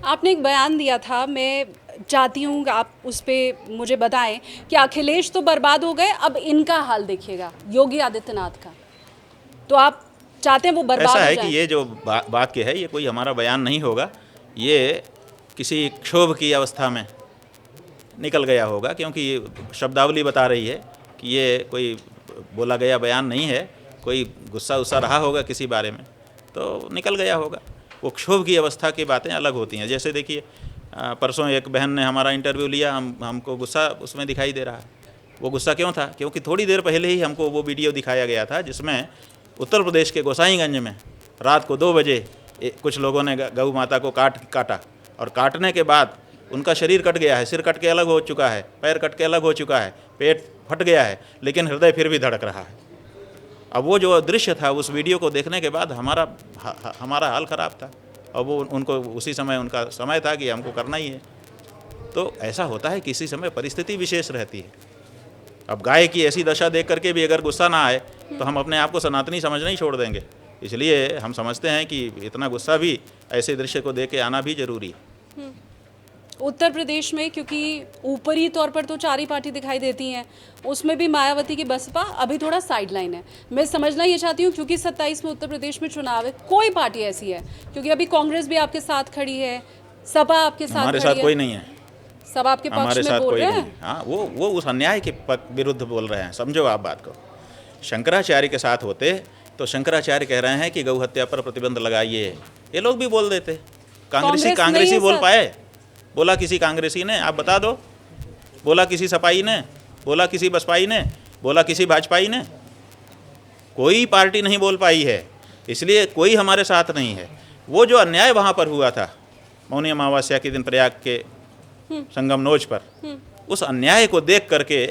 आपने एक बयान दिया था, मैं चाहती हूँ कि आप उस पर मुझे बताएं कि अखिलेश तो बर्बाद हो गए, अब इनका हाल देखिएगा योगी आदित्यनाथ का। तो आप चाहते हैं वो बर्बाद ऐसा हो है कि जाएं? ये जो बात के है, ये कोई हमारा बयान नहीं होगा, ये किसी क्षोभ की अवस्था में निकल गया होगा, क्योंकि ये शब्दावली बता रही है कि ये कोई बोला गया बयान नहीं है, कोई गुस्सा उस्सा रहा होगा किसी बारे में तो निकल गया होगा। वो क्षोभ की अवस्था की बातें अलग होती हैं। जैसे देखिए, परसों एक बहन ने हमारा इंटरव्यू लिया, हमको गुस्सा उसमें दिखाई दे रहा है। वो गुस्सा क्यों था? क्योंकि थोड़ी देर पहले ही हमको वो वीडियो दिखाया गया था जिसमें उत्तर प्रदेश के गोसाईगंज में रात को 2 बजे कुछ लोगों ने गऊ माता को काटा, और काटने के बाद उनका शरीर कट गया है, सिर कट के अलग हो चुका है, पैर कट के अलग हो चुका है, पेट फट गया है, लेकिन हृदय फिर भी धड़क रहा है। अब वो जो दृश्य था, उस वीडियो को देखने के बाद हमारा हाल ख़राब था, और वो उनको उसी समय उनका समय था कि हमको करना ही है। तो ऐसा होता है, किसी समय परिस्थिति विशेष रहती है। अब गाय की ऐसी दशा देख करके भी अगर गुस्सा ना आए तो हम अपने आप को सनातनी समझना ही छोड़ देंगे। इसलिए हम समझते हैं कि इतना गुस्सा भी ऐसे दृश्य को देख के आना भी जरूरी है। उत्तर प्रदेश में क्योंकि ऊपरी तौर पर तो 4 ही पार्टी दिखाई देती हैं, उसमें भी मायावती की बसपा अभी थोड़ा साइड लाइन है। मैं समझना ये चाहती हूँ क्योंकि 27 में उत्तर प्रदेश में चुनाव है, कोई पार्टी ऐसी है, क्योंकि अभी कांग्रेस भी आपके साथ खड़ी है, सपा आपके साथ हमारे खड़ी साथ है, कोई नहीं है, सब आपके पक्ष हमारे में साथ बोल कोई रहे नहीं हैं। है। हाँ, वो उस अन्याय के विरुद्ध बोल रहे हैं। समझो आप बात को, शंकराचार्य के साथ होते तो शंकराचार्य कह रहे हैं कि गौ हत्या पर प्रतिबंध लगाइए, ये लोग भी बोल देते। कांग्रेसी बोल पाए? बोला किसी कांग्रेसी ने? आप बता दो। बोला किसी सपाई ने? बोला किसी बसपाई ने? बोला किसी भाजपाई ने? कोई पार्टी नहीं बोल पाई है, इसलिए कोई हमारे साथ नहीं है। वो जो अन्याय वहाँ पर हुआ था मौनी अमावस्या के दिन प्रयाग के संगम नोच पर, उस अन्याय को देख करके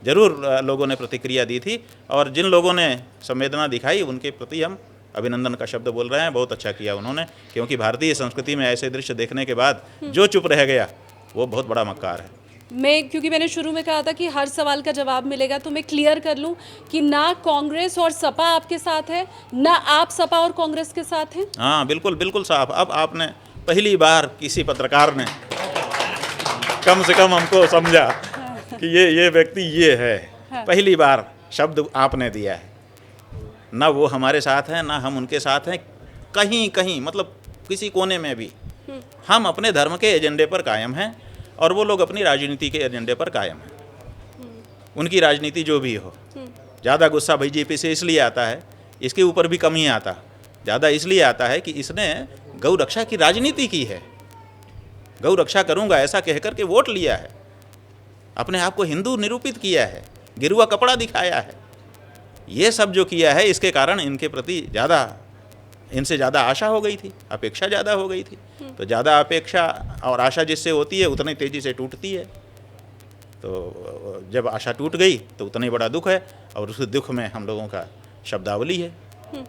जरूर लोगों ने प्रतिक्रिया दी थी, और जिन लोगों ने संवेदना दिखाई उनके प्रति हम अभिनंदन का शब्द बोल रहे हैं। बहुत अच्छा किया उन्होंने, क्योंकि भारतीय संस्कृति में ऐसे दृश्य देखने के बाद जो चुप रह गया वो बहुत बड़ा मक्कार है। क्योंकि मैंने शुरू में कहा था कि हर सवाल का जवाब मिलेगा, तो मैं क्लियर कर लूं कि ना कांग्रेस और सपा आपके साथ है, ना आप सपा और कांग्रेस के साथ हैं। हाँ, बिल्कुल बिल्कुल साहब। अब आपने पहली बार किसी पत्रकार ने कम से कम हमको समझा कि ये व्यक्ति ये है। पहली बार शब्द आपने दिया है। ना वो हमारे साथ हैं, ना हम उनके साथ हैं। कहीं कहीं मतलब किसी कोने में भी हम अपने धर्म के एजेंडे पर कायम हैं, और वो लोग अपनी राजनीति के एजेंडे पर कायम हैं। उनकी राजनीति जो भी हो। ज़्यादा गुस्सा बीजेपी से इसलिए आता है, इसके ऊपर भी कम ही आता, ज़्यादा इसलिए आता है कि इसने गौ रक्षा की राजनीति की है। गौ रक्षा करूँगा ऐसा कह करके वोट लिया है, अपने आप को हिंदू निरूपित किया है, गिरुआ कपड़ा दिखाया है। ये सब जो किया है, इसके कारण इनके प्रति इनसे ज़्यादा आशा हो गई थी, अपेक्षा ज़्यादा हो गई थी। तो ज़्यादा अपेक्षा और आशा जिससे होती है उतनी तेज़ी से टूटती है। तो जब आशा टूट गई तो उतना ही बड़ा दुख है, और उस दुख में हम लोगों का शब्दावली है।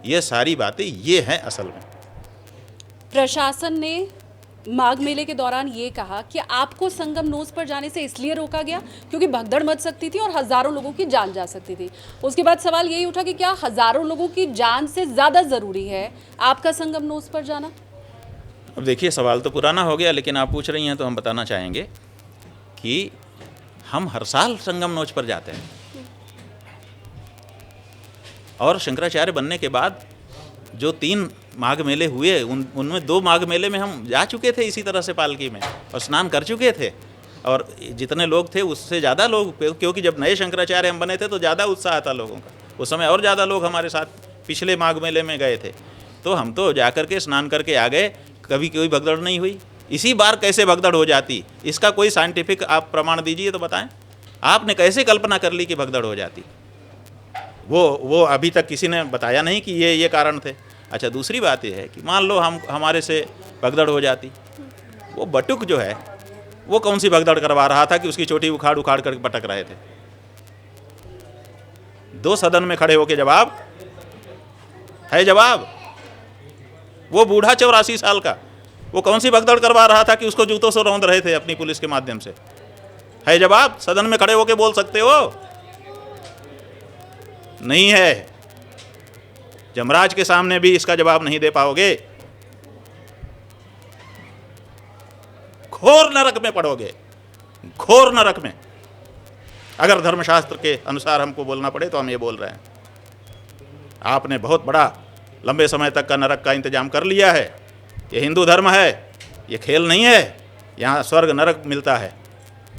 ये सारी बातें ये हैं असल में। प्रशासन ने माघ मेले के दौरान ये कहा कि आपको संगम नोज पर जाने से इसलिए रोका गया क्योंकि भगदड़ मच सकती थी और हजारों लोगों की जान जा सकती थी। उसके बाद सवाल यही उठा कि क्या हजारों लोगों की जान से ज़्यादा ज़रूरी है आपका संगम नोज पर जाना? अब देखिए, सवाल तो पुराना हो गया, लेकिन आप पूछ रही हैं तो हम बताना चाहेंगे कि हम हर साल संगम नोच पर जाते हैं, और शंकराचार्य बनने के बाद जो 3 माघ मेले हुए उनमें 2 माघ मेले में हम जा चुके थे इसी तरह से पालकी में, और स्नान कर चुके थे। और जितने लोग थे उससे ज़्यादा लोग, क्योंकि जब नए शंकराचार्य हम बने थे तो ज़्यादा उत्साह था लोगों का उस समय, और ज़्यादा लोग हमारे साथ पिछले माघ मेले में गए थे। तो हम तो जा कर के स्नान करके आ गए, कभी कोई भगदड़ नहीं हुई। इसी बार कैसे भगदड़ हो जाती, इसका कोई साइंटिफिक आप प्रमाण दीजिए तो बताएं। आपने कैसे कल्पना कर ली कि भगदड़ हो जाती? वो अभी तक किसी ने बताया नहीं कि ये कारण थे। अच्छा, दूसरी बात ये है कि मान लो हमारे से भगदड़ हो जाती, वो बटुक जो है वो कौन सी भगदड़ करवा रहा था कि उसकी चोटी उखाड़ उखाड़ कर पटक रहे थे? 2 सदन में खड़े होके जवाब है, जवाब। वो बूढ़ा 84 साल का, वो कौन सी भगदड़ करवा रहा था कि उसको जूतों से रौंद रहे थे अपनी पुलिस के माध्यम से? है जवाब? सदन में खड़े होके बोल सकते हो? नहीं है। जमराज के सामने भी इसका जवाब नहीं दे पाओगे। घोर नरक में पड़ोगे, घोर नरक में। अगर धर्मशास्त्र के अनुसार हमको बोलना पड़े तो हम ये बोल रहे हैं। आपने बहुत बड़ा लंबे समय तक का नरक का इंतजाम कर लिया है। ये हिंदू धर्म है, ये खेल नहीं है। यहाँ स्वर्ग नरक मिलता है,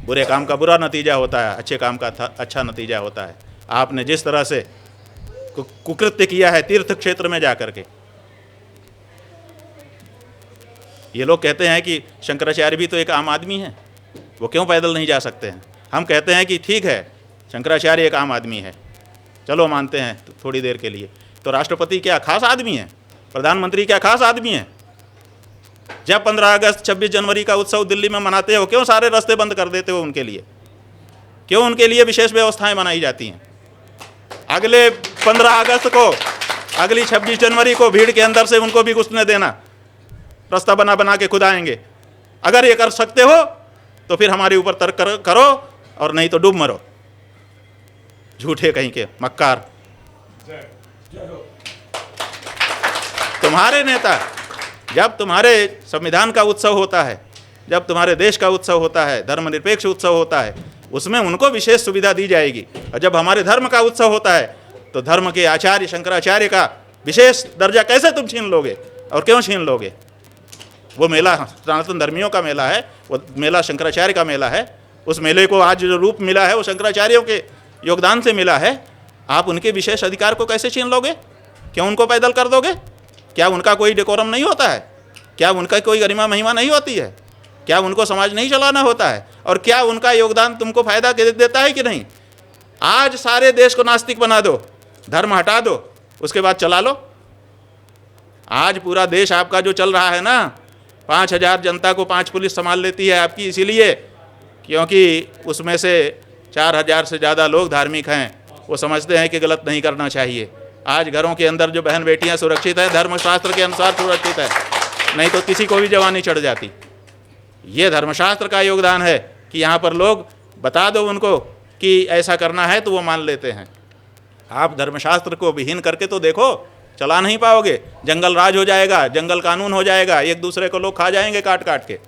बुरे काम का बुरा नतीजा होता है, अच्छे काम का अच्छा नतीजा होता है। आपने जिस तरह से कुकृत्य किया है तीर्थ क्षेत्र में जाकर के, ये लोग कहते हैं कि शंकराचार्य भी तो एक आम आदमी है, वो क्यों पैदल नहीं जा सकते हैं। हम कहते हैं कि ठीक है, शंकराचार्य एक आम आदमी है, चलो मानते हैं थोड़ी देर के लिए। तो राष्ट्रपति क्या खास आदमी है? प्रधानमंत्री क्या खास आदमी है? जब 15 अगस्त 26 जनवरी का उत्सव दिल्ली में मनाते हो, क्यों सारे रास्ते बंद कर देते हो उनके लिए? क्यों उनके लिए विशेष व्यवस्थाएं बनाई जाती हैं? अगले 15 अगस्त को, अगली 26 जनवरी को भीड़ के अंदर से उनको भी घुसने देना, रास्ता बना बना के खुद आएंगे। अगर ये कर सकते हो तो फिर हमारे ऊपर तर्क करो, और नहीं तो डूब मरो। झूठे कहीं के मक्कार। तुम्हारे नेता, जब तुम्हारे संविधान का उत्सव होता है, जब तुम्हारे देश का उत्सव होता है, धर्मनिरपेक्ष उत्सव होता है, उसमें उनको विशेष सुविधा दी जाएगी। और जब हमारे धर्म का उत्सव होता है तो धर्म के आचार्य शंकराचार्य का विशेष दर्जा कैसे तुम छीन लोगे? और क्यों छीन लोगे? वो मेला सनातन धर्मियों का मेला है, वो मेला शंकराचार्य का मेला है। उस मेले को आज जो रूप मिला है वो शंकराचार्यों के योगदान से मिला है। आप उनके विशेष अधिकार को कैसे छीन लोगे? क्यों उनको पैदल कर दोगे? क्या उनका कोई डेकोरम नहीं होता है? क्या उनका कोई गरिमा महिमा नहीं होती है? क्या उनको समाज नहीं चलाना होता है? और क्या उनका योगदान तुमको फायदा देता है कि नहीं? आज सारे देश को नास्तिक बना दो, धर्म हटा दो, उसके बाद चला लो। आज पूरा देश आपका जो चल रहा है ना, 5000 जनता को 5 पुलिस संभाल लेती है आपकी, इसीलिए क्योंकि उसमें से 4000 से ज़्यादा लोग धार्मिक हैं। वो समझते हैं कि गलत नहीं करना चाहिए। आज घरों के अंदर जो बहन बेटियां सुरक्षित है, धर्मशास्त्र के अनुसार सुरक्षित है, नहीं तो किसी को भी जवानी चढ़ जाती। ये धर्मशास्त्र का योगदान है कि यहाँ पर लोग बता दो उनको कि ऐसा करना है तो वो मान लेते हैं। आप धर्मशास्त्र को विहीन करके तो देखो, चला नहीं पाओगे। जंगल राज हो जाएगा, जंगल कानून हो जाएगा, एक दूसरे को लोग खा जाएंगे काट काट के।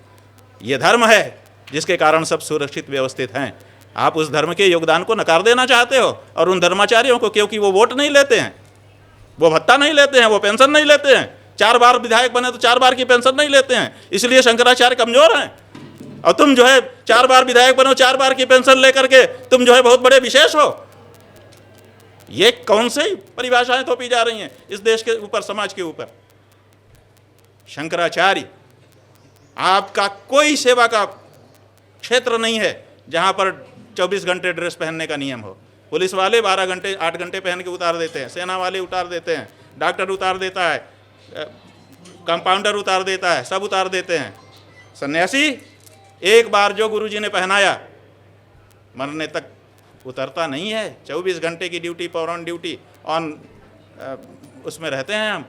ये धर्म है जिसके कारण सब सुरक्षित व्यवस्थित हैं। आप उस धर्म के योगदान को नकार देना चाहते हो, और उन धर्माचार्यों को, क्योंकि वो वोट नहीं लेते हैं, वो भत्ता नहीं लेते हैं, वो पेंशन नहीं लेते हैं, 4 बार विधायक बने तो 4 बार की पेंशन नहीं लेते हैं, इसलिए शंकराचार्य कमजोर हैं। और तुम जो है 4 बार विधायक बनो, 4 बार की पेंशन लेकर के तुम जो है बहुत बड़े विशेष हो। ये कौन सी परिभाषाएं थोपी जा रही हैं इस देश के ऊपर, समाज के ऊपर? शंकराचार्य, आपका कोई सेवा का क्षेत्र नहीं है जहां पर 24 घंटे ड्रेस पहनने का नियम हो। पुलिस वाले 12 घंटे 8 घंटे पहन के उतार देते हैं, सेना वाले उतार देते हैं, डॉक्टर उतार देता है, कंपाउंडर उतार देता है, सब उतार देते हैं। सन्यासी एक बार जो गुरुजी ने पहनाया, मरने तक उतरता नहीं है। 24 घंटे की ड्यूटी, पर ऑन ड्यूटी, ऑन उसमें रहते हैं हम।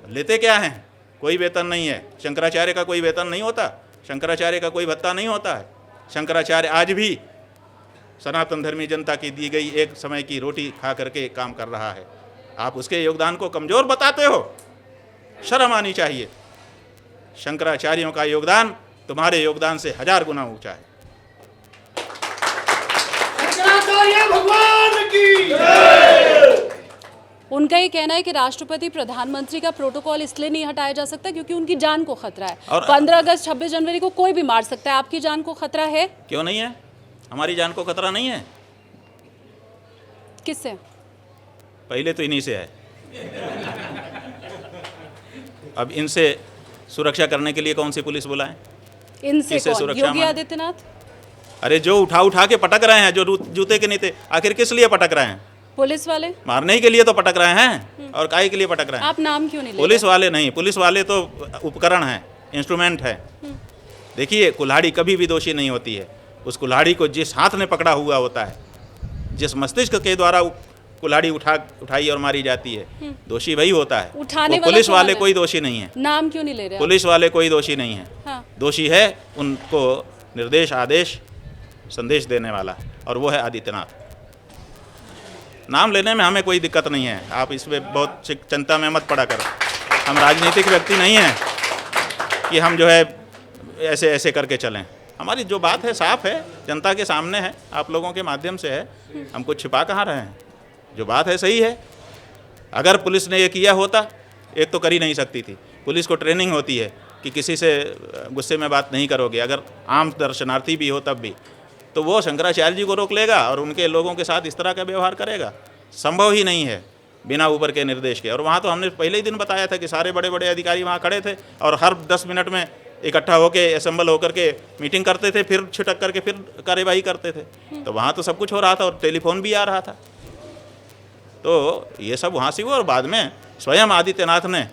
लेते क्या हैं? कोई वेतन नहीं है। शंकराचार्य का कोई वेतन नहीं होता, शंकराचार्य का कोई भत्ता नहीं होता है। शंकराचार्य आज भी सनातन धर्मी जनता की दी गई एक समय की रोटी खा करके काम कर रहा है। आप उसके योगदान को कमज़ोर बताते हो, शर्म आनी चाहिए। शंकराचार्यों का योगदान तुम्हारे योगदान से 1000 गुना ऊंचा है। भगवान की उनका ये कहना है कि राष्ट्रपति प्रधानमंत्री का प्रोटोकॉल इसलिए नहीं हटाया जा सकता क्योंकि उनकी जान को खतरा है। और 15 अगस्त 26 जनवरी को कोई भी मार सकता है, आपकी जान को खतरा है? क्यों नहीं है? हमारी जान को खतरा नहीं है। किससे? पहले तो इन्हीं से है। अब इनसे सुरक्षा करने के लिए कौन सी पुलिस बुलाएं? इनसे किससे कौन? सुरक्षा योगी माने? आदित्यनाथ? अरे जो उठा के पटक रहे हैं, जो जूते के नीचे, आखिर किस लिए पटक रहे हैं? पुलिस वाले मारने ही के लिए तो पटक रहे हैं, और काहे के लिए पटक रहे हैं? आप नाम क्यों नहीं ले पुलिस वाले नहीं, पुलिस वाले तो उपकरण हैं, इंस्ट्रूमेंट है। देखिए, कुल्हाड़ी कभी भी दोषी नहीं होती है। उस कुल्हाड़ी को जिस हाथ ने पकड़ा हुआ होता है, जिस मस्तिष्क के द्वारा कुल्हाड़ी उठाई और मारी जाती है, दोषी वही होता है। उठाने वाला पुलिस कौन वाले है? कोई दोषी नहीं है। नाम क्यों नहीं ले रहे? पुलिस वाले कोई दोषी नहीं है। हाँ। दोषी है उनको निर्देश, आदेश, संदेश देने वाला, और वो है आदित्यनाथ। नाम लेने में हमें कोई दिक्कत नहीं है, आप इसमें बहुत चिंता में मत पड़ा करो। हम राजनीतिक व्यक्ति नहीं हैं कि हम जो है ऐसे ऐसे करके चलें। हमारी जो बात है साफ है, जनता के सामने है, आप लोगों के माध्यम से है, हम कुछ छिपा कहाँ रहे हैं। जो बात है सही है। अगर पुलिस ने ये किया होता, एक तो कर ही नहीं सकती थी। पुलिस को ट्रेनिंग होती है कि किसी से गुस्से में बात नहीं करोगे। अगर आम दर्शनार्थी भी हो तब भी, तो वो शंकराचार्य जी को रोक लेगा और उनके लोगों के साथ इस तरह का व्यवहार करेगा? संभव ही नहीं है बिना ऊपर के निर्देश के। और वहाँ तो हमने पहले ही दिन बताया था कि सारे बड़े बड़े अधिकारी वहाँ खड़े थे और हर 10 मिनट में इकट्ठा होकर असेंबल होकर के मीटिंग करते थे, फिर छिटक करके फिर कार्यवाही करते थे। तो वहाँ तो सब कुछ हो रहा था और टेलीफोन भी आ रहा था। तो ये सब वहाँ से हुआ। और बाद में स्वयं आदित्यनाथ ने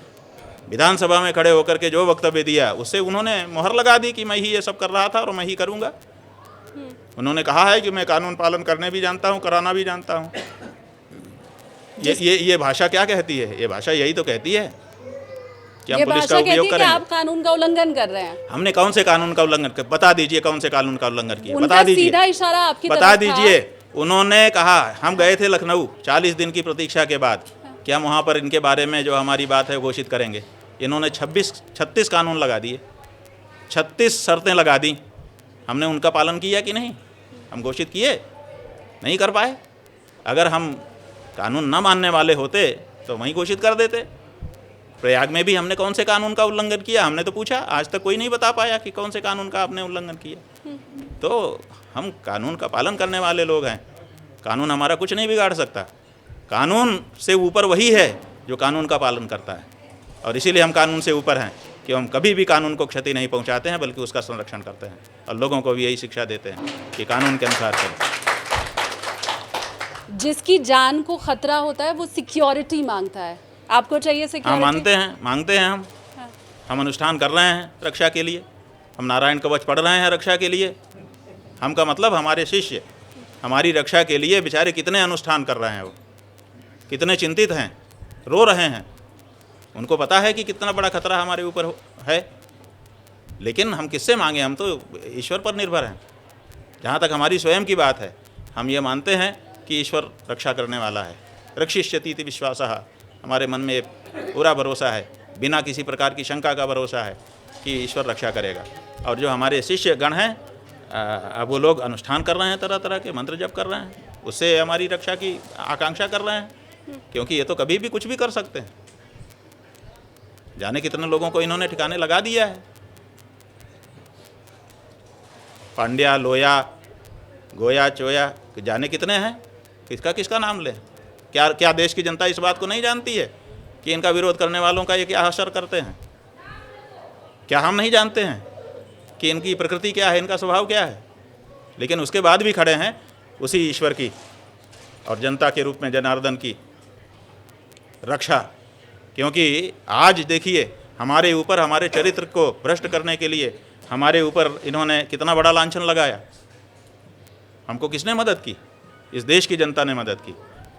विधानसभा में खड़े होकर के जो वक्तव्य दिया, उससे उन्होंने मोहर लगा दी कि मैं ही ये सब कर रहा था और मैं ही करूँगा। उन्होंने कहा है कि मैं कानून पालन करने भी जानता हूँ, कराना भी जानता हूँ। ये भाषा क्या कहती है? ये भाषा यही तो कहती है कि हम पुलिस का उपयोग करेंगे। आप कानून का उल्लंघन कर रहे हैं। हमने कौन से कानून का उल्लंघन कर? बता दीजिए कौन से कानून का उल्लंघन किया, बता दीजिए। सीधा इशारा आपकी तरफ बता दीजिए। उन्होंने कहा, हम गए थे लखनऊ 40 दिन की प्रतीक्षा के बाद कि हम वहाँ पर इनके बारे में जो हमारी बात है घोषित करेंगे। इन्होंने 36 कानून लगा दिए, 36 शर्तें लगा दी। हमने उनका पालन किया कि नहीं? हम घोषित किए, नहीं कर पाए। अगर हम कानून न मानने वाले होते तो वहीं घोषित कर देते। प्रयाग में भी हमने कौन से कानून का उल्लंघन किया? हमने तो पूछा, आज तक कोई नहीं बता पाया कि कौन से कानून का आपने उल्लंघन किया। तो हम कानून का पालन करने वाले लोग हैं। कानून हमारा कुछ नहीं बिगाड़ सकता। कानून से ऊपर वही है जो कानून का पालन करता है, और इसीलिए हम कानून से ऊपर हैं कि हम कभी भी कानून को क्षति नहीं पहुंचाते हैं, बल्कि उसका संरक्षण करते हैं और लोगों को भी यही शिक्षा देते हैं कि कानून के अनुसार चलें। जिसकी जान को खतरा होता है वो सिक्योरिटी मांगता है। आपको चाहिए सिक्योरिटी? हाँ, मांगते हैं हम अनुष्ठान कर रहे हैं रक्षा के लिए। हम नारायण कवच पढ़ रहे हैं रक्षा के लिए। हम का मतलब हमारे शिष्य हमारी रक्षा के लिए बेचारे कितने अनुष्ठान कर रहे हैं, वो कितने चिंतित हैं, रो रहे हैं। उनको पता है कि कितना बड़ा खतरा हमारे ऊपर है, लेकिन हम किससे मांगे? हम तो ईश्वर पर निर्भर हैं। जहाँ तक हमारी स्वयं की बात है, हम ये मानते हैं कि ईश्वर रक्षा करने वाला है। रक्षिष्यति इति विश्वासः, हमारे मन में पूरा भरोसा है, बिना किसी प्रकार की शंका का भरोसा है कि ईश्वर रक्षा करेगा। और जो हमारे शिष्य गण हैं, अब वो लोग अनुष्ठान कर रहे हैं, तरह तरह के मंत्र जप कर रहे हैं, उससे हमारी रक्षा की आकांक्षा कर रहे हैं, क्योंकि ये तो कभी भी कुछ भी कर सकते हैं। जाने कितने लोगों को इन्होंने ठिकाने लगा दिया है। पांड्या, लोया, गोया, चोया, जाने कितने हैं, किसका किसका नाम लें? क्या देश की जनता इस बात को नहीं जानती है कि इनका विरोध करने वालों का ये क्या असर करते हैं? क्या हम नहीं जानते हैं कि इनकी प्रकृति क्या है, इनका स्वभाव क्या है? लेकिन उसके बाद भी खड़े हैं उसी ईश्वर की और जनता के रूप में जनार्दन की रक्षा। क्योंकि आज देखिए, हमारे ऊपर हमारे चरित्र को भ्रष्ट करने के लिए हमारे ऊपर इन्होंने कितना बड़ा लांछन लगाया। हमको किसने मदद की? इस देश की जनता ने मदद की।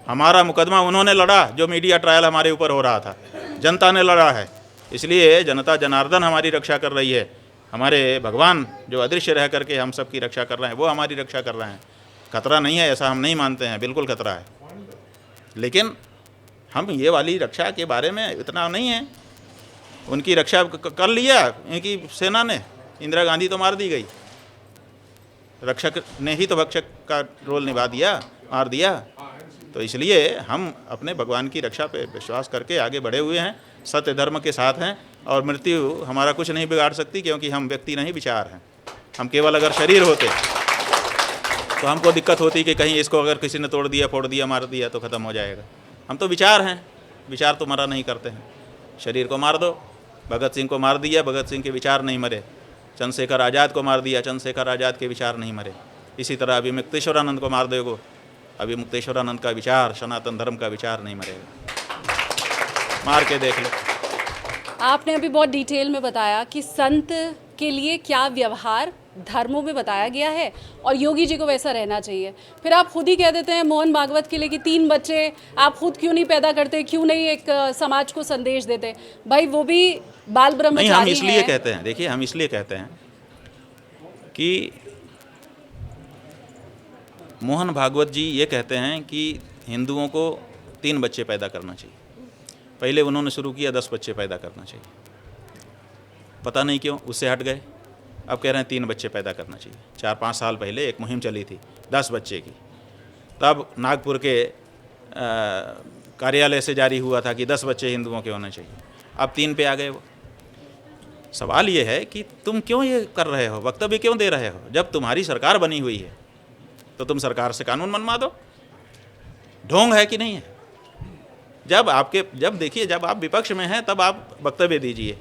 हमारा मुकदमा उन्होंने लड़ा, जो मीडिया ट्रायल हमारे ऊपर हो रहा था, जनता ने लड़ा है। इसलिए जनता जनार्दन हमारी रक्षा कर रही है। हमारे भगवान जो अदृश्य रह करके हम सब की रक्षा कर रहे हैं, वो हमारी रक्षा कर रहे हैं। खतरा नहीं है ऐसा हम नहीं मानते हैं, बिल्कुल खतरा है। लेकिन हम ये वाली रक्षा के बारे में इतना नहीं है। उनकी रक्षा कर लिया इनकी सेना ने, इंदिरा गांधी तो मार दी गई, रक्षक ने ही तो भक्षक का रोल निभा दिया, मार दिया। तो इसलिए हम अपने भगवान की रक्षा पे विश्वास करके आगे बढ़े हुए हैं, सत्य धर्म के साथ हैं, और मृत्यु हमारा कुछ नहीं बिगाड़ सकती, क्योंकि हम व्यक्ति नहीं, विचार हैं। हम केवल अगर शरीर होते तो हमको दिक्कत होती कि कहीं इसको अगर किसी ने तोड़ दिया, फोड़ दिया, मार दिया तो ख़त्म हो जाएगा। हम तो विचार हैं, विचार तो मरा नहीं करते हैं। शरीर को मार दो, भगत सिंह को मार दिया, भगत सिंह के विचार नहीं मरे। चंद्रशेखर आज़ाद को मार दिया, चंद्रशेखर आज़ाद के विचार नहीं मरे। इसी तरह अभी मुक्तेश्वरानंद को मार दोगे, अभी मुक्तेश्वरानंद का विचार, सनातन धर्म का विचार नहीं मरेगा। मार के देख लो। आपने अभी बहुत डिटेल में बताया कि संत के लिए क्या व्यवहार धर्मों में बताया गया है और योगी जी को वैसा रहना चाहिए। फिर आप खुद ही कह देते हैं मोहन भागवत के लिए कि 3 बच्चे आप खुद क्यों नहीं पैदा करते, क्यों नहीं एक समाज को संदेश देते? भाई वो भी बाल ब्रह्मचारी हैं। हम इसलिए कहते हैं, देखिए हम इसलिए कहते हैं कि मोहन भागवत जी ये कहते हैं कि हिंदुओं को 3 बच्चे पैदा करना चाहिए। पहले उन्होंने शुरू किया 10 बच्चे पैदा करना चाहिए, पता नहीं क्यों उससे हट गए। अब कह रहे हैं 3 बच्चे पैदा करना चाहिए। 4-5 साल पहले एक मुहिम चली थी 10 बच्चे की, तब नागपुर के कार्यालय से जारी हुआ था कि 10 बच्चे हिंदुओं के होने चाहिए, अब 3 पे आ गए वो। सवाल ये है कि तुम क्यों ये कर रहे हो, वक्तव्य क्यों दे रहे हो? जब तुम्हारी सरकार बनी हुई है तो तुम सरकार से कानून बनवा दो। ढोंग है कि नहीं है? जब देखिए, जब आप विपक्ष में हैं तब आप वक्तव्य दीजिए,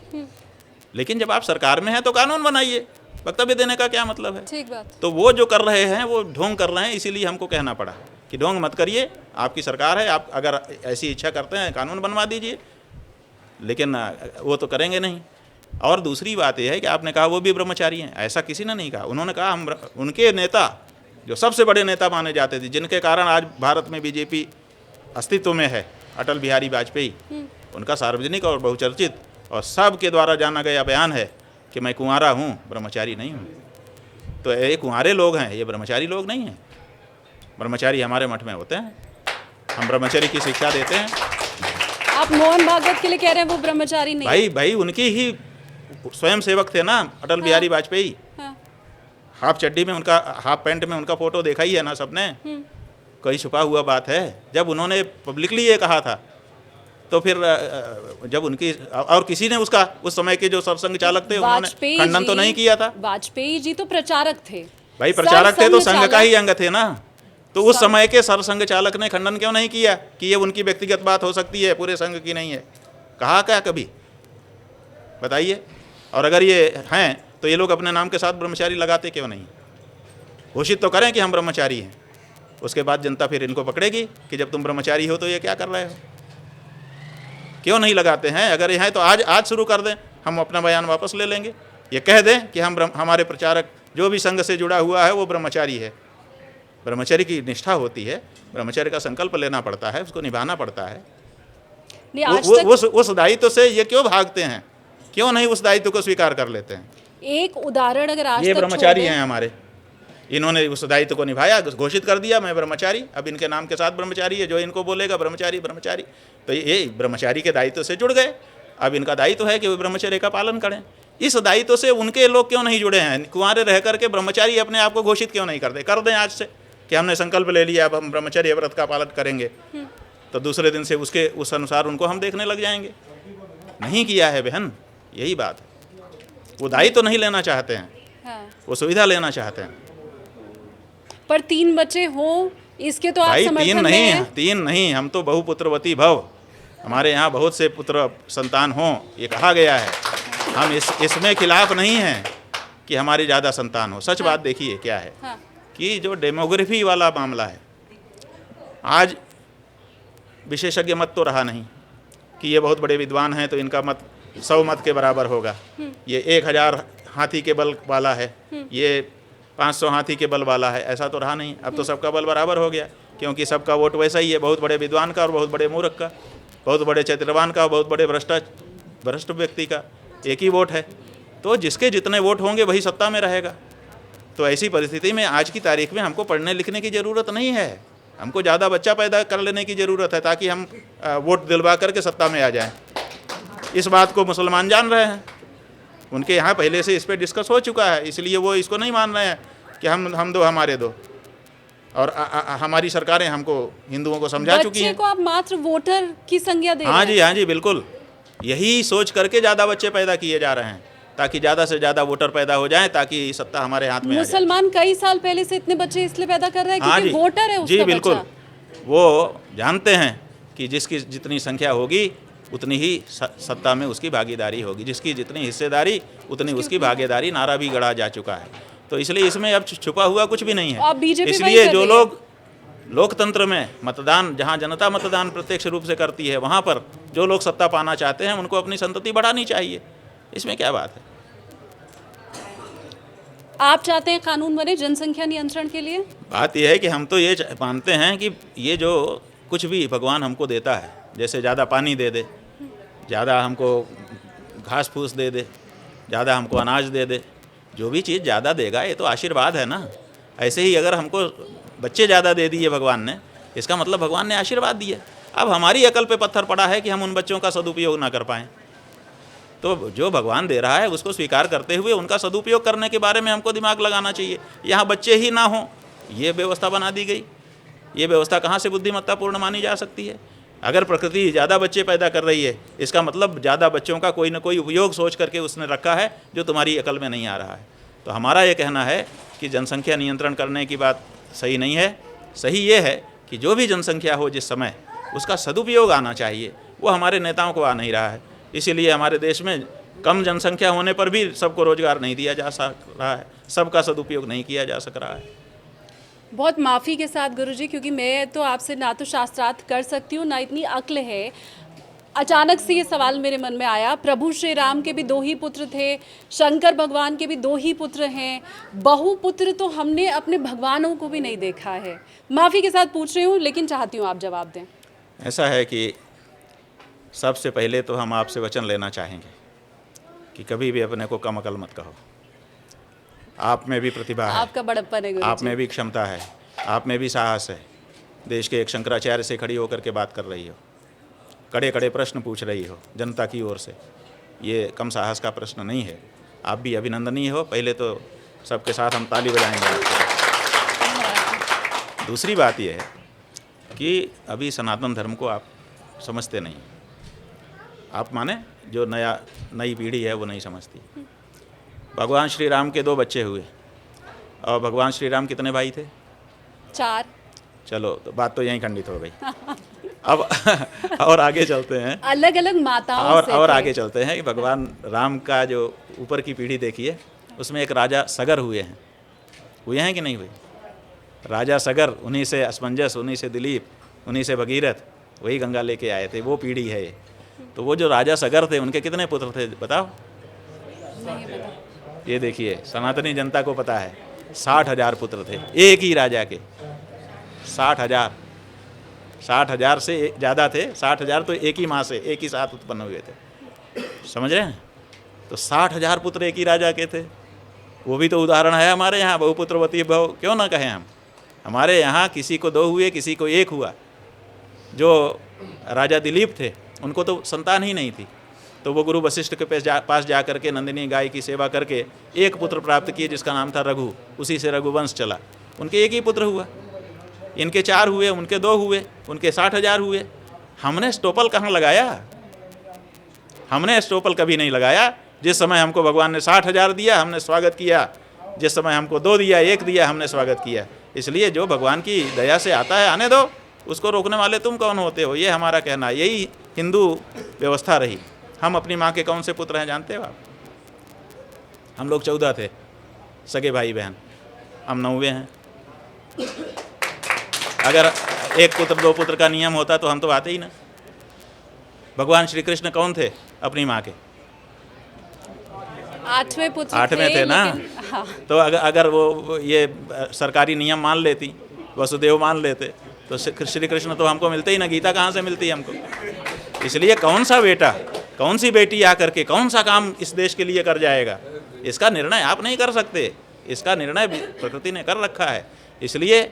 लेकिन जब आप सरकार में हैं तो कानून बनाइए। वक्तव्य देने का क्या मतलब है? ठीक बात। तो वो जो कर रहे हैं वो ढोंग कर रहे हैं, इसीलिए हमको कहना पड़ा कि ढोंग मत करिए, आपकी सरकार है, आप अगर ऐसी इच्छा करते हैं कानून बनवा दीजिए, लेकिन वो तो करेंगे नहीं। और दूसरी बात यह है कि आपने कहा वो भी ब्रह्मचारी हैं, ऐसा किसी ने नहीं कहा। उन्होंने कहा हम उनके नेता जो सबसे बड़े नेता माने जाते थे, जिनके कारण आज भारत में बीजेपी अस्तित्व में है, अटल बिहारी वाजपेयी, उनका सार्वजनिक और बहुचर्चित और सबके द्वारा जाना गया बयान है कि मैं कुंवारा हूँ, ब्रह्मचारी नहीं हूँ। तो ये कुंवारे लोग हैं, ये ब्रह्मचारी लोग नहीं हैं। ब्रह्मचारी हमारे मठ में होते हैं, हम ब्रह्मचर्य की शिक्षा देते हैं। आप मोहन भागवत के लिए कह रहे हैं वो ब्रह्मचारी नहीं? भाई उनकी ही स्वयं सेवक थे ना अटल बिहारी वाजपेयी। हाँ। हाफ चड्डी में उनका, हाफ पैंट में उनका फोटो देखा ही है ना सबने, कोई छुपा हुआ बात है? जब उन्होंने पब्लिकली ये कहा था तो फिर जब उनकी और किसी ने उसका, उस समय के जो सरसंघ चालक थे उन्होंने खंडन तो नहीं किया था। वाजपेयी जी तो प्रचारक थे। भाई प्रचारक थे तो संघ का ही अंग थे ना, तो उस समय के सरसंघ चालक ने खंडन क्यों नहीं किया कि ये उनकी व्यक्तिगत बात हो सकती है, पूरे संघ की नहीं है? कहा क्या कभी? बताइए। और अगर ये हैं तो ये लोग अपने नाम के साथ ब्रह्मचारी लगाते क्यों नहीं? घोषित तो करें कि हम ब्रह्मचारी हैं, उसके बाद जनता फिर इनको पकड़ेगी कि जब तुम ब्रह्मचारी हो तो ये क्या कर रहे हो। क्यों नहीं लगाते हैं? अगर ये हैं तो आज शुरू कर दें, हम अपना बयान वापस ले लेंगे। ये कह दें कि हमारे प्रचारक जो भी संघ से जुड़ा हुआ है वो ब्रह्मचारी है। ब्रह्मचर्य की निष्ठा होती है, ब्रह्मचर्य का संकल्प लेना पड़ता है, उसको निभाना पड़ता है। उस दायित्व से ये क्यों भागते हैं? क्यों नहीं उस दायित्व को स्वीकार कर लेते हैं? एक उदाहरण अगर आज ये ब्रह्मचारी हैं हमारे, इन्होंने उस दायित्व को निभाया, घोषित कर दिया मैं ब्रह्मचारी, अब इनके नाम के साथ ब्रह्मचारी है, जो इनको बोलेगा ब्रह्मचारी ब्रह्मचारी, तो ये ब्रह्मचारी के दायित्व से जुड़ गए। अब इनका दायित्व है कि वो ब्रह्मचर्य का पालन करें। इस दायित्व से उनके लोग क्यों नहीं जुड़े हैं? कुंवारे रह करके ब्रह्मचारी अपने आप को घोषित क्यों नहीं करते? कर दें आज से कि हमने संकल्प ले लिया, अब हम ब्रह्मचर्य व्रत का पालन करेंगे, तो दूसरे दिन से उस अनुसार उनको हम देखने लग जाएंगे। नहीं किया है बहन, यही बात है। वो दायित्व तो नहीं लेना चाहते हैं। हाँ। वो सुविधा लेना चाहते हैं। पर 3 बच्चे हों इसके तो आप भाई समर्थन में हैं? 3 नहीं, हम तो बहुपुत्रवती भव, हमारे यहाँ बहुत से पुत्र संतान हों, ये कहा गया है। हम इसमें खिलाफ नहीं हैं कि हमारी ज़्यादा संतान हो। सच बात देखिए क्या है कि जो डेमोग्राफी वाला मामला है, आज विशेषज्ञ मत तो रहा नहीं कि ये बहुत बड़े विद्वान हैं तो इनका मत 100 मत के बराबर होगा, ये 1000 हाथी के बल वाला है, ये 500 हाथी के बल वाला है, ऐसा तो रहा नहीं। अब तो सबका बल बराबर हो गया, क्योंकि सबका वोट वैसा ही है, बहुत बड़े विद्वान का और बहुत बड़े मूर्ख का, बहुत बड़े चैत्रवान का और बहुत बड़े भ्रष्ट व्यक्ति का एक ही वोट है। तो जिसके जितने वोट होंगे वही सत्ता में रहेगा। तो ऐसी परिस्थिति में आज की तारीख में हमको पढ़ने लिखने की ज़रूरत नहीं है, हमको ज़्यादा बच्चा पैदा कर लेने की ज़रूरत है ताकि हम वोट दिलवा करके सत्ता में आ जाएं। इस बात को मुसलमान जान रहे हैं, उनके यहाँ पहले से इस पर डिस्कस हो चुका है, इसलिए वो इसको नहीं मान रहे हैं कि हम दो हमारे दो, और हमारी सरकारें हमको हिंदुओं को समझा चुकी हैं। बच्चे को आप मात्र वोटर की संज्ञा दे रहे हैं? हाँ जी बिल्कुल, यही सोच करके ज़्यादा बच्चे पैदा किए जा रहे हैं ताकि ज़्यादा से ज़्यादा वोटर पैदा हो जाएं, ताकि सत्ता हमारे हाथ में आ जाए। मुसलमान कई साल पहले से इतने बच्चे इसलिए पैदा कर रहे हैं क्योंकि वोटर है उसका जी बिल्कुल बच्चा। वो जानते हैं कि जिसकी जितनी संख्या होगी उतनी ही सत्ता में उसकी भागीदारी होगी, जिसकी जितनी हिस्सेदारी उतनी उसकी भागीदारी, नारा भी गढ़ा जा चुका है। तो इसलिए इसमें अब छुपा हुआ कुछ भी नहीं है। इसलिए जो लोग लोकतंत्र में मतदान, जहां जनता मतदान प्रत्यक्ष रूप से करती है, वहां पर जो लोग सत्ता पाना चाहते हैं उनको अपनी संतति बढ़ानी चाहिए, इसमें क्या बात है। आप चाहते हैं कानून बने जनसंख्या नियंत्रण के लिए? बात यह है कि हम तो ये मानते हैं कि ये जो कुछ भी भगवान हमको देता है, जैसे ज़्यादा पानी दे दे, ज़्यादा हमको घास फूस दे दे, ज़्यादा हमको अनाज दे दे, जो भी चीज़ ज़्यादा देगा ये तो आशीर्वाद है ना। ऐसे ही अगर हमको बच्चे ज़्यादा दे दिए भगवान ने, इसका मतलब भगवान ने आशीर्वाद दिया। अब हमारी अकल पे पत्थर पड़ा है कि हम उन बच्चों का सदुपयोग ना कर पाएँ। तो जो भगवान दे रहा है उसको स्वीकार करते हुए उनका सदुपयोग करने के बारे में हमको दिमाग लगाना चाहिए। यहाँ बच्चे ही ना हों, ये व्यवस्था बना दी गई। ये व्यवस्था कहाँ से बुद्धिमत्तापूर्ण मानी जा सकती है? अगर प्रकृति ज़्यादा बच्चे पैदा कर रही है, इसका मतलब ज़्यादा बच्चों का कोई ना कोई उपयोग सोच करके उसने रखा है जो तुम्हारी अकल में नहीं आ रहा है। तो हमारा ये कहना है कि जनसंख्या नियंत्रण करने की बात सही नहीं है। सही ये है कि जो भी जनसंख्या हो जिस समय, उसका सदुपयोग आना चाहिए। वो हमारे नेताओं को आ नहीं रहा है। इसीलिए हमारे देश में कम जनसंख्या होने पर भी सबको रोजगार नहीं दिया जा सक रहा है, सबका सदुपयोग नहीं किया जा सक रहा है। बहुत माफ़ी के साथ गुरुजी, क्योंकि मैं तो आपसे ना तो शास्त्रार्थ कर सकती हूँ, ना इतनी अक्ल है। अचानक से ये सवाल मेरे मन में आया। प्रभु श्री राम के भी 2 ही पुत्र थे, शंकर भगवान के भी 2 ही पुत्र हैं। बहुपुत्र तो हमने अपने भगवानों को भी नहीं देखा है। माफ़ी के साथ पूछ रही हूँ, लेकिन चाहती हूँ आप जवाब दें। ऐसा है कि सबसे पहले तो हम आपसे वचन लेना चाहेंगे कि कभी भी अपने को कम अकल मत कहो। आप में भी प्रतिभा है, आपका बड़प्पन है गुरुजी। आप में भी क्षमता है, आप में भी साहस है। देश के एक शंकराचार्य से खड़ी होकर के बात कर रही हो, कड़े कड़े प्रश्न पूछ रही हो जनता की ओर से। ये कम साहस का प्रश्न नहीं है। आप भी अभिनंदनीय हो। पहले तो सबके साथ हम ताली बजाएंगे। दूसरी बात यह है कि अभी सनातन धर्म को आप समझते नहीं। आप माने जो नई पीढ़ी है वो नहीं समझती। भगवान श्री राम के 2 बच्चे हुए, और भगवान श्री राम कितने भाई थे? 4। चलो, तो बात तो यहीं खंडित हो गई। अब और आगे चलते हैं, अलग अलग माताओं से और थे। आगे चलते हैं कि भगवान राम का जो ऊपर की पीढ़ी देखिए, उसमें एक राजा सगर हुए हैं कि नहीं हुए? राजा सगर, उन्हीं से असमंजस, उन्हीं से दिलीप, उन्हीं से भगीरथ, वही गंगा लेके आए थे। वो पीढ़ी है ये। तो वो जो राजा सगर थे, उनके कितने पुत्र थे बताओ? नहीं पता। ये देखिए, सनातनी जनता को पता है, 60,000 पुत्र थे एक ही राजा के। 60,000 से ज़्यादा थे। 60,000 तो एक ही माँ से, एक ही साथ उत्पन्न हुए थे। समझ रहे हैं? तो 60,000 पुत्र एक ही राजा के थे। वो भी तो उदाहरण है हमारे यहाँ। बहुपुत्रवती भव क्यों ना कहें हम। हमारे यहाँ किसी को 2 हुए, किसी को 1 हुआ। जो राजा दिलीप थे, उनको तो संतान ही नहीं थी, तो वो गुरु वशिष्ठ के पास जा करके नंदिनी गाय की सेवा करके 1 पुत्र प्राप्त किए, जिसका नाम था रघु। उसी से रघुवंश चला। उनके 1 ही पुत्र हुआ। इनके 4 हुए, उनके 2 हुए, उनके 60,000 हुए। हमने स्टोपल कहाँ लगाया? हमने स्टोपल कभी नहीं लगाया। जिस समय हमको भगवान ने 60,000 दिया, हमने स्वागत किया। जिस समय हमको 2 दिया, 1 दिया, हमने स्वागत किया। इसलिए जो भगवान की दया से आता है, आने दो। उसको रोकने वाले तुम कौन होते हो? ये हमारा कहना है। यही हिंदू व्यवस्था रही। हम अपनी माँ के कौन से पुत्र हैं जानते हो आप? हम लोग 14 थे सगे भाई बहन, हम 9वें हैं। अगर 1 पुत्र 2 पुत्र का नियम होता तो हम तो आते ही ना। भगवान श्री कृष्ण कौन थे अपनी माँ के? 8वें पुत्र 8वें थे ना। हाँ। तो अगर वो ये सरकारी नियम मान लेती, वसुदेव मान लेते, तो श्री कृष्ण तो हमको मिलते ही ना। गीता कहाँ से मिलती है हमको? इसलिए कौन सा बेटा, कौन सी बेटी आकर के कौन सा काम इस देश के लिए कर जाएगा, इसका निर्णय आप नहीं कर सकते। इसका निर्णय प्रकृति ने कर रखा है। इसलिए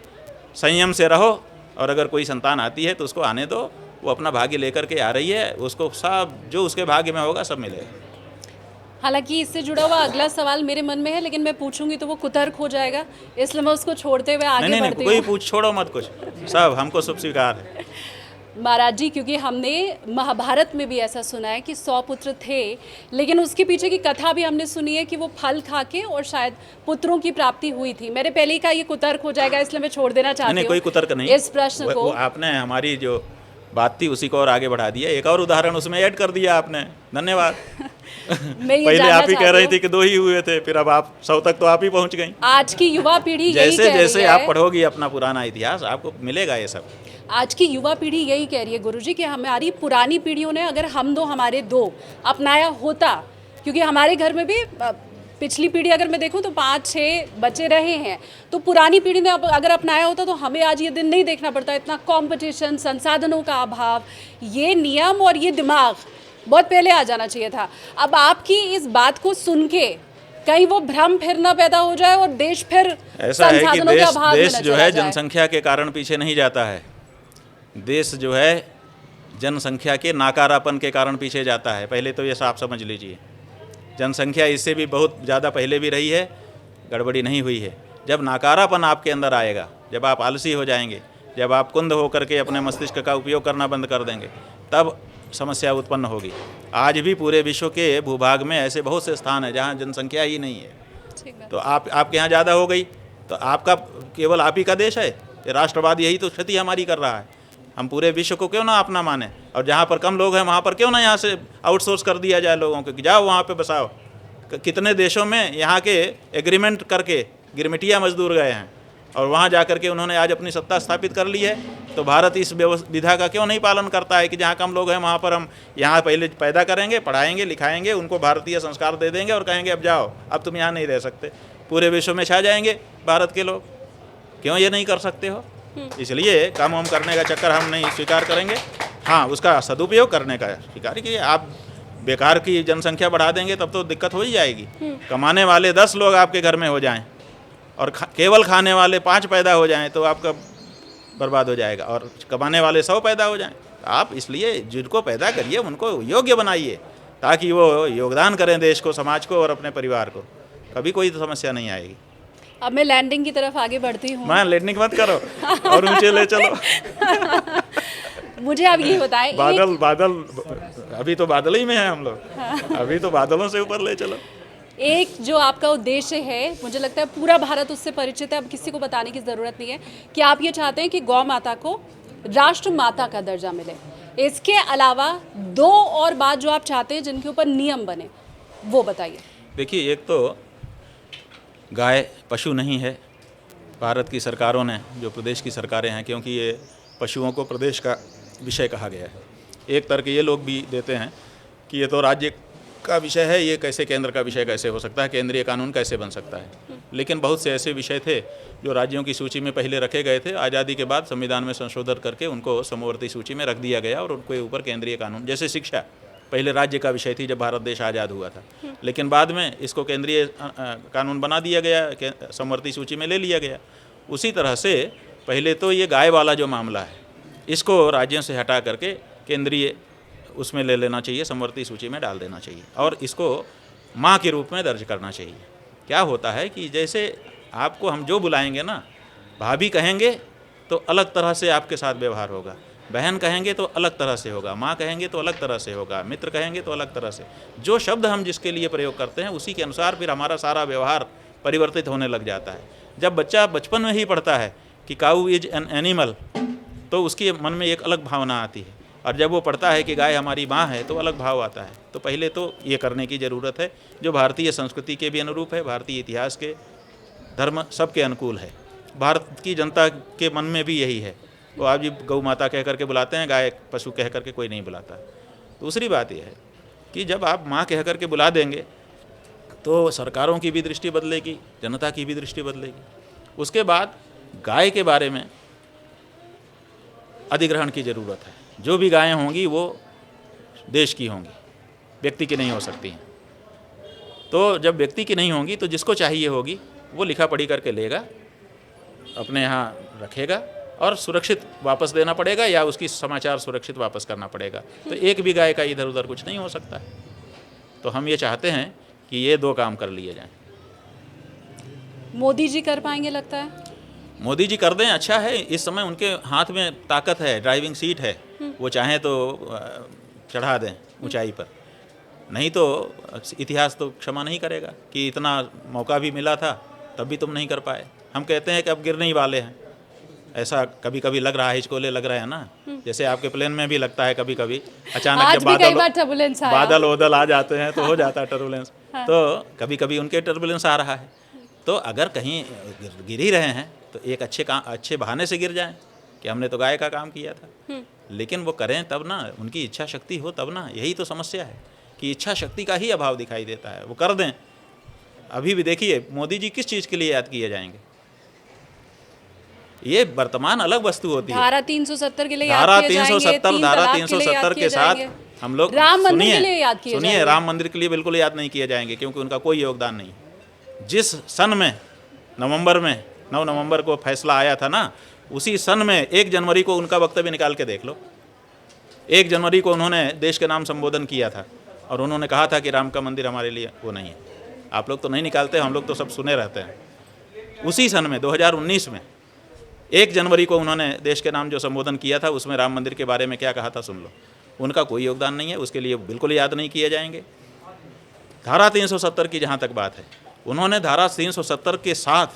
संयम से रहो, और अगर कोई संतान आती है तो उसको आने दो। वो अपना भाग्य लेकर के आ रही है, उसको सब जो उसके भाग्य में होगा सब मिलेगा। हालांकि इससे जुड़ा हुआ अगला सवाल मेरे मन में है, लेकिन मैं पूछूंगी तो वो कुतर्क हो जाएगा, इसलिए मैं उसको छोड़ते हुए आगे नहीं, बढ़ती कोई हूँ। पूछ छोड़ो मत कुछ, सब हमको सब स्वीकार है। महाराज जी, क्योंकि हमने महाभारत में भी ऐसा सुना है कि 100 पुत्र थे, लेकिन उसके पीछे की कथा भी हमने सुनी है कि वो फल खा के और शायद पुत्रों की प्राप्ति हुई थी। मेरे पहले ही का ये कुतर्क हो जाएगा, इसलिए मैं छोड़ देना चाहती हूँ। नहीं, कोई कुतर्क नहीं। इस प्रश्न को वो आपने हमारी जो बात थी उसी को और आगे बढ़ा दिया। एक और उदाहरण उसमें ऐड कर दिया आपने, धन्यवाद। मैं ये पहले जानना आप ही कह रही चाहती थी कि 2 ही हुए थे, फिर अब आप 100 तक तो आप ही पहुंच गई। आज की युवा पीढ़ी यही जैसे कह जैसे रही आप है। पढ़ोगी अपना पुराना इतिहास, आपको मिलेगा ये सब। आज की युवा पीढ़ी यही कह रही है गुरुजी कि हमारी पुरानी पीढ़ियों ने अगर हम 2 हमारे 2 अपनाया होता, क्योंकि हमारे घर में भी पिछली पीढ़ी अगर मैं देखूं तो 5-6 बच्चे रहे हैं, तो पुरानी पीढ़ी ने अगर अपनाया होता तो हमें आज ये दिन नहीं देखना पड़ता। इतना कंपटीशन, संसाधनों का अभाव, ये नियम और ये दिमाग बहुत पहले आ जाना चाहिए था। अब आपकी इस बात को सुन के कहीं वो भ्रम फिर ना पैदा हो जाए और देश फिर ऐसा है कि संसाधनों के अभाव में देश न जो चला है जाए। जनसंख्या के कारण पीछे नहीं जाता है। देश जो है जनसंख्या के नाकारापन के कारण पीछे जाता है। पहले तो ये साफ समझ लीजिए, जनसंख्या इससे भी बहुत ज़्यादा पहले भी रही है, गड़बड़ी नहीं हुई है। जब नाकारापन आपके अंदर आएगा, जब आप आलसी हो जाएंगे, जब आप कुंद होकर के अपने मस्तिष्क का उपयोग करना बंद कर देंगे, तब समस्या उत्पन्न होगी। आज भी पूरे विश्व के भूभाग में ऐसे बहुत से स्थान हैं जहाँ जनसंख्या ही नहीं है। तो आपके यहाँ ज़्यादा हो गई तो आपका केवल आप ही का देश है, ये राष्ट्रवाद यही तो क्षति हमारी कर रहा है। हम पूरे विश्व को क्यों ना अपना माने, और जहाँ पर कम लोग हैं वहाँ पर क्यों ना यहाँ से आउटसोर्स कर दिया जाए लोगों को कि जाओ वहाँ पे बसाओ। कितने देशों में यहाँ के एग्रीमेंट करके गिरमिटिया मजदूर गए हैं और वहाँ जा कर के उन्होंने आज अपनी सत्ता स्थापित कर ली है। तो भारत इस विधा का क्यों नहीं पालन करता है कि जहाँ कम लोग हैं वहाँ पर हम यहाँ पहले पैदा करेंगे, पढ़ाएंगे, लिखाएंगे, उनको भारतीय संस्कार दे देंगे और कहेंगे अब जाओ, अब तुम यहाँ नहीं रह सकते। पूरे विश्व में छा जाएंगे भारत के लोग। क्यों ये नहीं कर सकते हो? इसलिए काम वाम करने का चक्कर हम नहीं स्वीकार करेंगे। हाँ, उसका सदुपयोग करने का स्वीकार कीजिए। आप बेकार की जनसंख्या बढ़ा देंगे तब तो दिक्कत हो ही जाएगी। कमाने वाले 10 लोग आपके घर में हो जाएं और केवल खाने वाले 5 पैदा हो जाएं तो आपका बर्बाद हो जाएगा, और कमाने वाले 100 पैदा हो जाएं। आप इसलिए जिनको पैदा करिए उनको योग्य बनाइए ताकि वो योगदान करें देश को, समाज को और अपने परिवार को। कभी कोई समस्या नहीं आएगी। अब मैं लैंडिंग की तरफ आगे बढ़ती हूँ। मैं लैंडिंग मत करो और ऊंचे ले चलो। मुझे आप ये बताएं, बादल अभी तो बादल ही में है हम लोग। अभी तो बादलों से ऊपर ले चलो। एक जो आपका उद्देश्य है, मुझे लगता है पूरा भारत उससे परिचित है, अब किसी को बताने की ज़रूरत नहीं है कि आप ये चाहते हैं कि गौ माता को राष्ट्र माता का दर्जा मिले। इसके अलावा 2 और बात जो आप चाहते हैं जिनके ऊपर नियम बने, वो बताइए। देखिए, एक तो गाय पशु नहीं है। भारत की सरकारों ने, जो प्रदेश की सरकारें हैं, क्योंकि ये पशुओं को प्रदेश का विषय कहा गया है। एक तर्क ये लोग भी देते हैं कि ये तो राज्य का विषय है, ये कैसे केंद्र का विषय कैसे हो सकता है, केंद्रीय कानून कैसे बन सकता है। लेकिन बहुत से ऐसे विषय थे जो राज्यों की सूची में पहले रखे गए थे। आज़ादी के बाद संविधान में संशोधन करके उनको समवर्ती सूची में रख दिया गया और उनके ऊपर केंद्रीय कानून, जैसे शिक्षा पहले राज्य का विषय थी जब भारत देश आज़ाद हुआ था, लेकिन बाद में इसको केंद्रीय कानून बना दिया गया, समवर्ती सूची में ले लिया गया। उसी तरह से पहले तो ये गाय वाला जो मामला है इसको राज्यों से हटा करके केंद्रीय उसमें ले लेना चाहिए, समवर्ती सूची में डाल देना चाहिए और इसको माँ के रूप में दर्ज करना चाहिए। क्या होता है कि जैसे आपको हम जो बुलाएंगे ना, भाभी कहेंगे तो अलग तरह से आपके साथ व्यवहार होगा, बहन कहेंगे तो अलग तरह से होगा, माँ कहेंगे तो अलग तरह से होगा, मित्र कहेंगे तो अलग तरह से। जो शब्द हम जिसके लिए प्रयोग करते हैं उसी के अनुसार फिर हमारा सारा व्यवहार परिवर्तित होने लग जाता है। जब बच्चा बचपन में ही पढ़ता है कि काऊ इज एन एनिमल तो उसके मन में एक अलग भावना आती है, और जब वो पढ़ता है कि गाय हमारी माँ है तो अलग भाव आता है। तो पहले तो ये करने की ज़रूरत है, जो भारतीय संस्कृति के भी अनुरूप है, भारतीय इतिहास के, धर्म सबके अनुकूल है। भारत की जनता के मन में भी यही है। वो आप जी गौ माता कह करके बुलाते हैं, गाय पशु कह करके कोई नहीं बुलाता। दूसरी बात यह है कि जब आप माँ कह करके बुला देंगे तो सरकारों की भी दृष्टि बदलेगी, जनता की भी दृष्टि बदलेगी। उसके बाद गाय के बारे में अधिग्रहण की ज़रूरत है। जो भी गायें होंगी वो देश की होंगी, व्यक्ति की नहीं हो सकती हैं। तो जब व्यक्ति की नहीं होंगी तो जिसको चाहिए होगी वो लिखा पढ़ी करके लेगा, अपने यहाँ रखेगा और सुरक्षित वापस देना पड़ेगा या उसकी समाचार सुरक्षित वापस करना पड़ेगा। तो एक भी गाय का इधर उधर कुछ नहीं हो सकता है। तो हम ये चाहते हैं कि ये 2 काम कर लिए जाएं। मोदी जी कर पाएंगे लगता है? मोदी जी कर दें, अच्छा है। इस समय उनके हाथ में ताकत है, ड्राइविंग सीट है, वो चाहें तो चढ़ा दें ऊंचाई पर। नहीं तो इतिहास तो क्षमा नहीं करेगा कि इतना मौका भी मिला था तब भी तुम नहीं कर पाए। हम कहते हैं कि अब गिरने ही वाले हैं, ऐसा कभी कभी लग रहा है, हिचकोले लग रहे हैं ना, जैसे आपके प्लेन में भी लगता है कभी कभी अचानक जब बादल ओदल आ जाते हैं तो हो जाता है टर्बुलेंस। तो कभी कभी उनके टर्बुलेंस आ रहा है। तो अगर कहीं गिर ही रहे हैं तो एक अच्छे बहाने से गिर जाएं कि हमने तो गाय का काम किया था। लेकिन वो करें तब ना, उनकी इच्छा शक्ति हो तब ना। यही तो समस्या है कि इच्छा शक्ति का ही अभाव दिखाई देता है। वो कर दें। अभी भी देखिए मोदी जी किस चीज़ के लिए याद किए जाएंगे। ये वर्तमान अलग वस्तु होती है। धारा 370 के लिए धारा 370 के साथ हम लोग राम मंदिर के लिए याद किए सुनिए, राम मंदिर के लिए बिल्कुल याद नहीं किए जाएंगे क्योंकि उनका कोई योगदान नहीं। जिस सन में नवंबर में 9 नवंबर को फैसला आया था ना, उसी सन में 1 जनवरी को उनका वक्तव्य निकाल के देख लो। 1 जनवरी को उन्होंने देश के नाम संबोधन किया था और उन्होंने कहा था कि राम का मंदिर हमारे लिए वो नहीं है। आप लोग तो नहीं निकालते, हम लोग तो सब सुने रहते हैं। उसी सन में 2019 में 1 जनवरी को उन्होंने देश के नाम जो संबोधन किया था उसमें राम मंदिर के बारे में क्या कहा था सुन लो। उनका कोई योगदान नहीं है, उसके लिए बिल्कुल याद नहीं किए जाएंगे। धारा 370 की जहाँ तक बात है, उन्होंने धारा 370 के साथ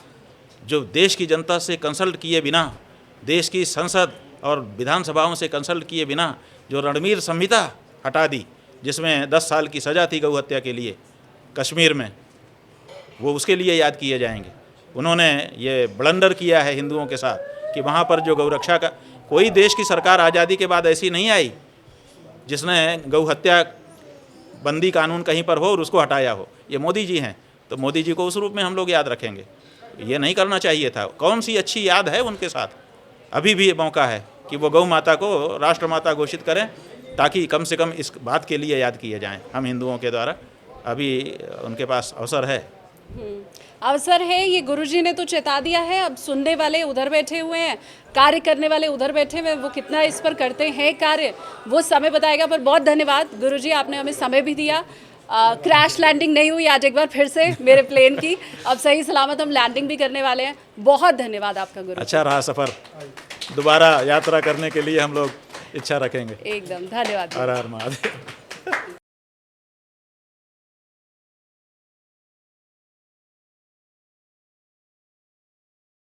जो देश की जनता से कंसल्ट किए बिना, देश की संसद और विधानसभाओं से कंसल्ट किए बिना जो रणवीर संहिता हटा दी, जिसमें 10 साल की सज़ा थी गौ हत्या के लिए कश्मीर में, वो उसके लिए याद किए जाएंगे। उन्होंने ये ब्लंडर किया है हिंदुओं के साथ कि वहाँ पर जो गौरक्षा का कोई देश की सरकार आज़ादी के बाद ऐसी नहीं आई जिसने गौ हत्या बंदी कानून कहीं पर हो और उसको हटाया हो। ये मोदी जी हैं, तो मोदी जी को उस रूप में हम लोग याद रखेंगे। ये नहीं करना चाहिए था। कौन सी अच्छी याद है उनके साथ? अभी भी ये मौका है कि वो गौ माता को राष्ट्रमाता घोषित करें, ताकि कम से कम इस बात के लिए याद किए जाएं हम हिंदुओं के द्वारा। अभी उनके पास अवसर है। अवसर है, ये गुरुजी ने तो चेता दिया है। अब सुनने वाले उधर बैठे हुए हैं, कार्य करने वाले उधर बैठे हुए हैं, वो कितना इस पर करते हैं कार्य वो समय बताएगा। पर बहुत धन्यवाद गुरुजी, आपने हमें समय भी दिया। क्रैश लैंडिंग नहीं हुई आज एक बार फिर से मेरे प्लेन की, अब सही सलामत हम लैंडिंग भी करने वाले हैं। बहुत धन्यवाद आपका गुरु। अच्छा रहा सफ़र, दोबारा यात्रा करने के लिए हम लोग इच्छा रखेंगे। एकदम धन्यवाद। हर हर महादेव।